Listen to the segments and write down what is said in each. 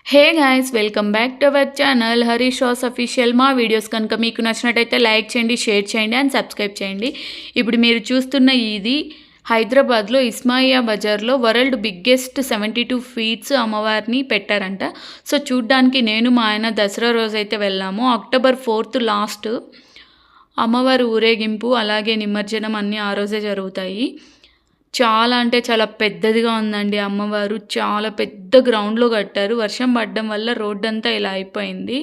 Hey guys welcome back to our channel Harish Ras official. మా videos కనుక మీకు నచ్చినట్టయితే లైక్ చేయండి, షేర్ చేయండి అండ్ సబ్స్క్రైబ్ చేయండి. ఇప్పుడు మీరు చూస్తున్న ఇది హైదరాబాద్లో ఇస్మాయియా బజార్లో వరల్డ్ బిగ్గెస్ట్ 72 ఫీట్స్ అమ్మవారిని పెట్టారంట. సో చూడ్డానికి నేను మా ఆయన దసరా రోజు అయితే వెళ్ళాము. అక్టోబర్ 4th లాస్ట్ అమ్మవారి ఊరేగింపు అలాగే నిమజ్జనం అన్నీ ఆ రోజే జరుగుతాయి. చాలా అంటే చాలా పెద్దదిగా ఉందండి అమ్మవారు. చాలా పెద్ద గ్రౌండ్‌లో కట్టారు. వర్షం పడడం వల్ల రోడ్డంతా ఇలా అయిపోయింది.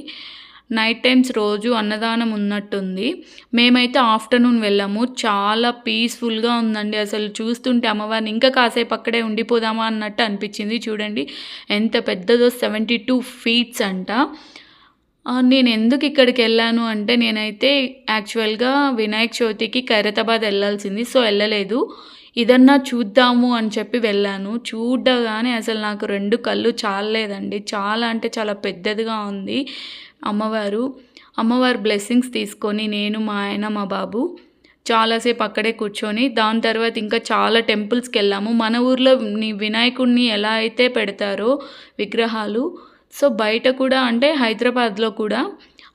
నైట్ టైమ్స్ రోజు అన్నదానం ఉన్నట్టుంది. మేమైతే ఆఫ్టర్‌నూన్ వెళ్ళాము. చాలా పీస్‌ఫుల్‌గా ఉందండి. అసలు చూస్తుంటే అమ్మవారిని ఇంకా కాసేపు అక్కడే ఉండిపోదామా అన్నట్టు అనిపించింది. చూడండి ఎంత పెద్దదో 72 ఫీట్స్ అంట. నేను ఎందుకు ఇక్కడికెళ్ళాను అంటే నేనైతే యాక్చువల్‌గా వినాయక చవితికి ఖైరతాబాద్ ఎళ్ళాల్సింది. సో ఎళ్ళలేదు. ఇదన్నా చూద్దాము అని చెప్పి వెళ్ళాను. చూడగానే అసలు నాకు 2 కళ్ళు చాలలేదండి. చాలా అంటే చాలా పెద్దదిగా ఉంది అమ్మవారు. అమ్మవారి బ్లెస్సింగ్స్ తీసుకొని నేను, మా ఆయన, మా బాబు చాలాసేపు అక్కడే కూర్చొని దాని తర్వాత ఇంకా చాలా టెంపుల్స్‌కెళ్ళాము. మన ఊర్లో వినాయకుడిని ఎలా అయితే పెడతారో విగ్రహాలు, సో బయట కూడా అంటే హైదరాబాద్‌లో కూడా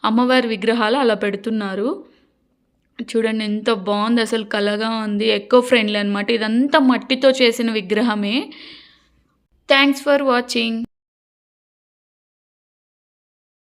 అమ్మవారి విగ్రహాలు అలా పెడుతున్నారు. చూడండి ఎంత బాగుంది, అసలు కలగా ఉంది. ఎకో ఫ్రెండ్లీ అనమాట. ఇదంతా మట్టితో చేసిన విగ్రహమే. Thanks for watching.